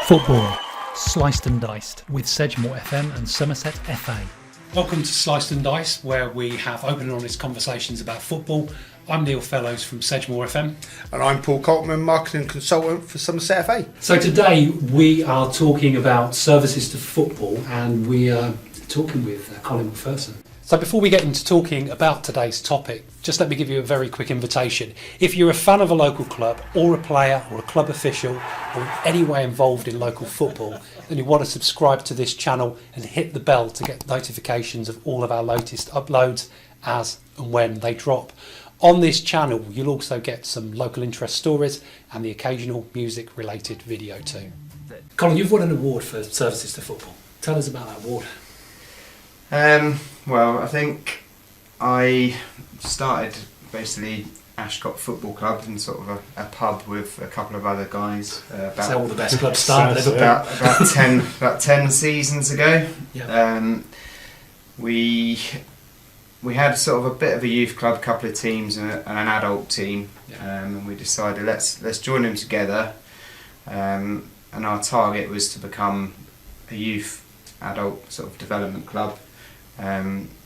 Football, sliced and diced with Sedgemoor FM and Somerset FA. Welcome to Sliced and Diced, where we have open and honest conversations about football. I'm Neil Fellows from Sedgemoor FM. And I'm Paul Coltman, marketing consultant for Somerset FA. So today we are talking about services to football, and we are talking with Colin Macpherson. So before we get into talking about today's topic, just let me give you a very quick invitation. If you're a fan of a local club, or a player, or a club official, or in any way involved in local football, then you want to subscribe to this channel and hit the bell to get notifications of all of our latest uploads as and when they drop. On this channel, you'll also get some local interest stories and the occasional music-related video too. Colin, you've won an award for services to football. Tell us about that award. Well, I think I started basically Ashcott Football Club in sort of a pub with a couple of other guys. That's how all the best clubs start. about 10 seasons ago. Yeah. We had sort of a bit of a youth club, a couple of teams and an adult team, and we decided let's join them together. And our target was to become a youth adult sort of development club.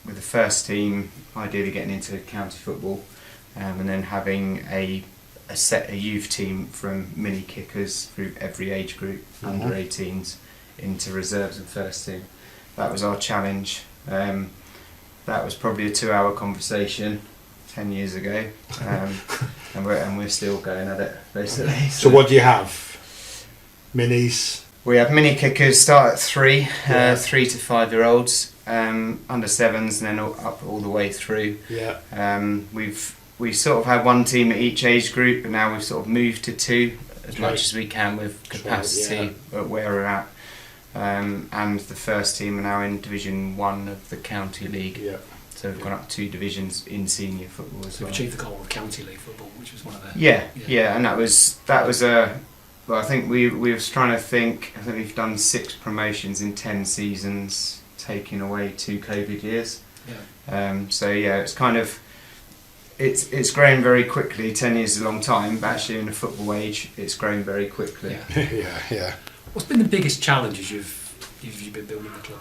With the first team ideally getting into county football, and then having a youth team from mini kickers through every age group, under 18s into reserves and first team. That was our challenge. That was probably a 2-hour conversation 10 years ago, and we're still going at it basically. So what do you have? Minis? We have mini kickers start at 3 to 5-year-olds, under 7s, and then up all the way through. We sort of had one team at each age group, but now we've sort of moved to 2 as much as we can with capacity at where we're at. And the first team are now in Division 1 of the County League. So we've gone up 2 divisions in senior football as well. We've achieved the goal of County League football, which was one of the... Yeah, and that was a... Well, I think we was trying to think. I think we've done 6 promotions in 10 seasons, taking away 2 COVID years. It's kind of it's grown very quickly. 10 years is a long time, but actually in a football age, it's grown very quickly. Yeah. What's been the biggest challenges you've been building the club?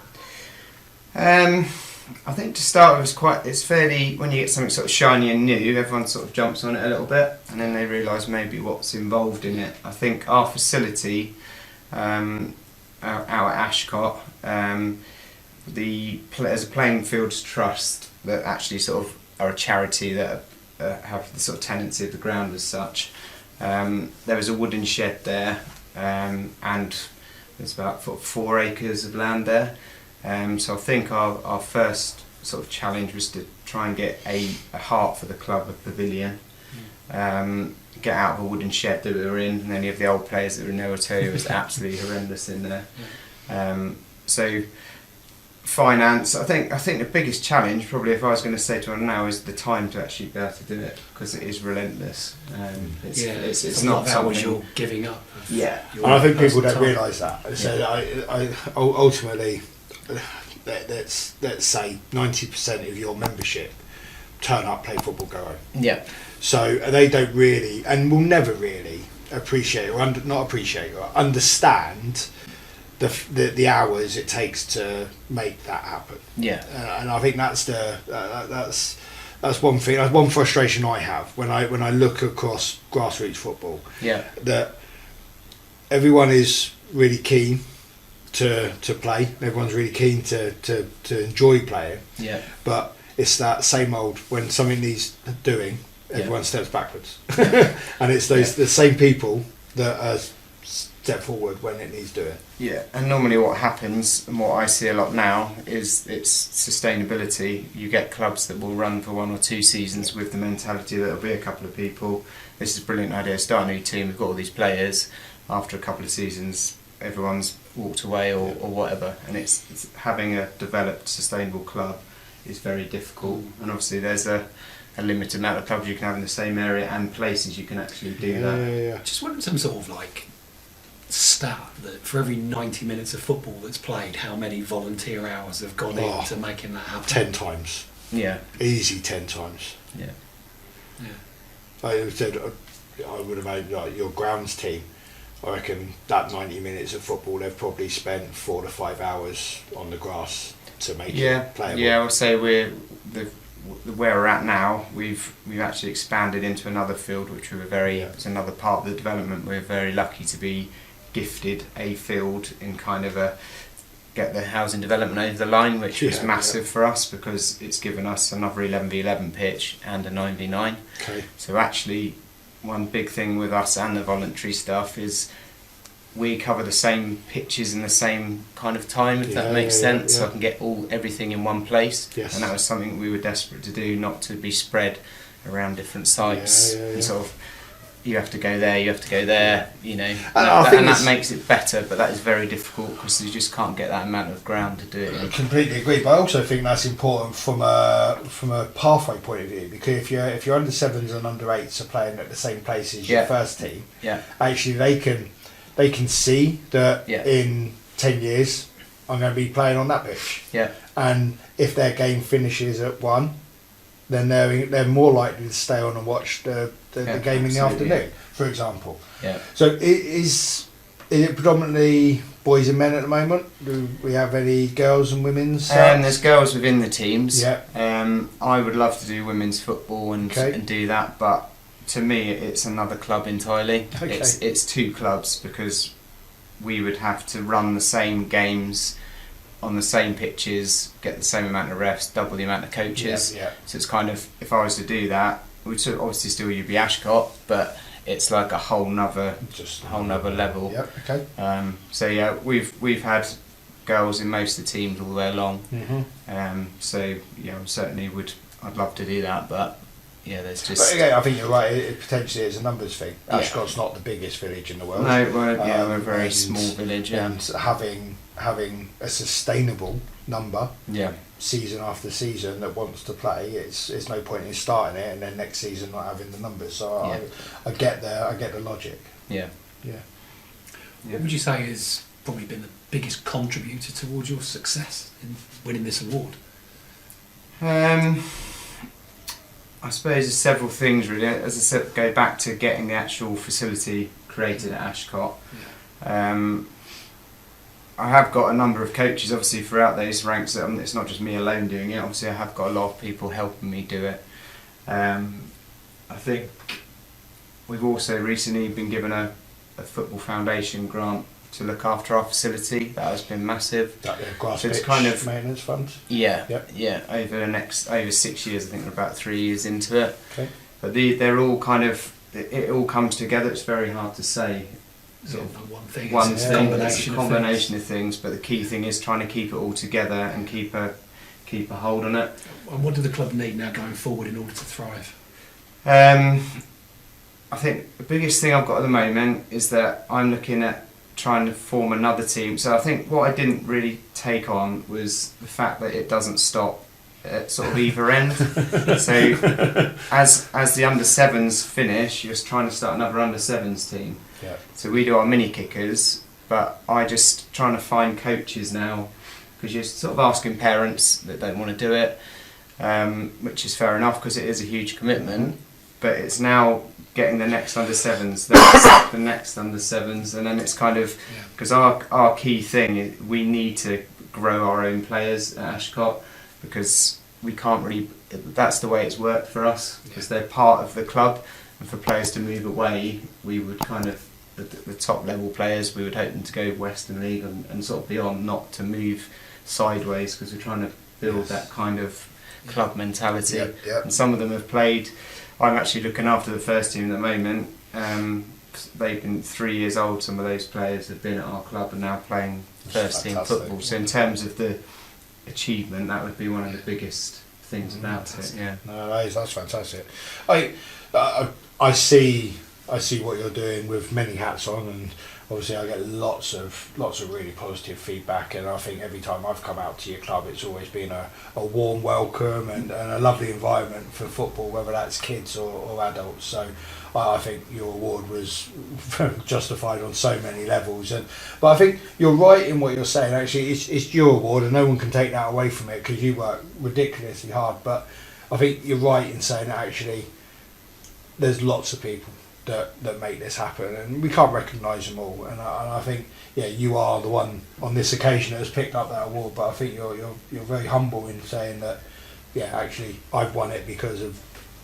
I think to start with, it's fairly, when you get something sort of shiny and new, everyone sort of jumps on it a little bit, and then they realise maybe what's involved in it. I think our facility out at Ashcott, there's a Playing Fields Trust that actually sort of are a charity that have the sort of tenancy of the ground as such. There was a wooden shed there, and there's about 4 acres of land there. So I think our first sort of challenge was to try and get a heart for the club, a pavilion, get out of a wooden shed that we were in, and any of the old players that were in there will tell you it was absolutely horrendous in there. So finance, I think the biggest challenge, probably if I was going to say to one now, is the time to actually be able to do it, because it is relentless. It's not hours you're giving up. And I think people don't realise that. So I ultimately, let's say 90% of your membership turn up, play football, go home. So they don't really, and will never really appreciate or understand the hours it takes to make that happen. And I think that's one thing. That's one frustration I have when I look across grassroots football. That everyone is really keen to play. Everyone's really keen to enjoy playing. But it's that same old, when something needs doing, everyone steps backwards. And it's the same people that step forward when it needs doing. And normally what happens, and what I see a lot now, is it's sustainability. You get clubs that will run for 1 or 2 seasons with the mentality that there'll be a couple of people. This is a brilliant idea, start a new team, we've got all these players. After a couple of seasons, everyone's walked away or whatever, and it's having a developed, sustainable club is very difficult. And obviously there's a limited amount of clubs you can have in the same area and places you can actually do that. Just want some sort of like stat that for every 90 minutes of football that's played, how many volunteer hours have gone into making that happen? 10 times. Easy 10 times. I said, I would imagine like your grounds team I reckon that 90 minutes of football, they've probably spent 4 to 5 hours on the grass to make it playable. Yeah, I would say where we're at now, we've actually expanded into another field, which it's another part of the development. We're very lucky to be gifted a field in kind of get the housing development over the line, which was massive for us, because it's given us another 11v11 pitch and a 9v9. Okay. So actually, one big thing with us and the voluntary stuff is we cover the same pitches in the same kind of time, if that makes sense. So I can get everything in one place. Yes. And that was something we were desperate to do, not to be spread around different sites. And sort of, you have to go there, you have to go there, you know. And that makes it better, but that is very difficult because you just can't get that amount of ground to do it in. I completely agree, but I also think that's important from a pathway point of view, because if you're under 7s and under 8s are playing at the same place as your first team, actually they can see that in 10 years I'm going to be playing on that pitch. Yeah. And if their game finishes at 1, then they're more likely to stay on and watch the game in the afternoon, for example. Yeah. So is it predominantly boys and men at the moment? Do we have any girls and women's? There's girls within the teams. Yeah. I would love to do women's football and do that, but to me it's another club entirely. Okay. It's 2 clubs, because we would have to run the same games on the same pitches, get the same amount of refs, double the amount of coaches. Yeah. So it's kind of, if I was to do that, we'd obviously still be Ashcott, but it's like a whole nother level. Yep. Okay. So yeah, we've had girls in most of the teams all the way along. Mm-hmm. So yeah, I'd love to do that, but yeah, there's just. But again, I think you're right. It potentially is a numbers thing. Ashcott's not the biggest village in the world. No, we're a very small village, and having a sustainable number, season after season, that wants to play, it's no point in starting it and then next season not having the numbers. So I get the logic. Yeah. What would you say has probably been the biggest contributor towards your success in winning this award? I suppose there's several things really. As I said, go back to getting the actual facility created at Ashcott. I have got a number of coaches obviously throughout those ranks. It's not just me alone doing it. Obviously I have got a lot of people helping me do it. I think we've also recently been given a Football Foundation grant to look after our facility. That has been massive. That grass it's pitch kind of maintenance fund. Yeah. Over 6 years. I think we're about 3 years into it. Okay. But they're all kind of, it all comes together. It's very hard to say. Sort of one thing. It's a combination of things, but the key thing is trying to keep it all together and keep a hold on it. And what do the club need now going forward in order to thrive? I think the biggest thing I've got at the moment is that I'm looking at trying to form another team. So I think what I didn't really take on was the fact that it doesn't stop at sort of either end. So as the under 7s finish, you're trying to start another under 7s team. Yeah. So we do our mini kickers, but I just trying to find coaches now, because you're sort of asking parents that don't want to do it, which is fair enough because it is a huge commitment. But it's now getting the next under 7s, the next under 7s, and then it's kind of, because our key thing is we need to grow our own players at Ashcott, because we can't really. That's the way it's worked for us, because they're part of the club, and for players to move away, we would kind of. The top level players, we would hope them to go Western League and sort of beyond, not to move sideways, because we're trying to build that kind of club mentality. And some of them have played. I'm actually looking after the first team at the moment. They've been 3 years old. Some of those players have been at our club and now playing first team football. So in terms of the achievement, that would be one of the biggest things about it. Yeah. No, that's fantastic. I see what you're doing with many hats on, and obviously I get lots of really positive feedback, and I think every time I've come out to your club it's always been a warm welcome and a lovely environment for football, whether that's kids or adults. So I think your award was justified on so many levels, but I think you're right in what you're saying. Actually, it's your award and no one can take that away from it, because you work ridiculously hard. But I think you're right in saying that actually there's lots of people that make this happen, and we can't recognise them all. And I think, yeah, you are the one on this occasion that has picked up that award. But I think you're very humble in saying that, yeah, actually I've won it because of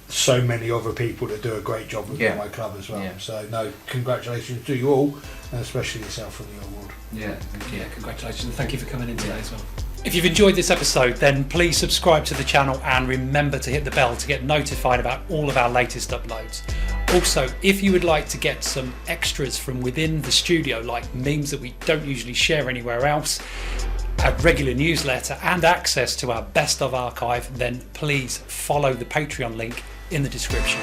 so many other people that do a great job within my club as well. Yeah. So no, congratulations to you all, and especially yourself for the award. Yeah, congratulations, and thank you for coming in today as well. If you've enjoyed this episode, then please subscribe to the channel and remember to hit the bell to get notified about all of our latest uploads. Also, if you would like to get some extras from within the studio, like memes that we don't usually share anywhere else, a regular newsletter and access to our best of archive, then please follow the Patreon link in the description.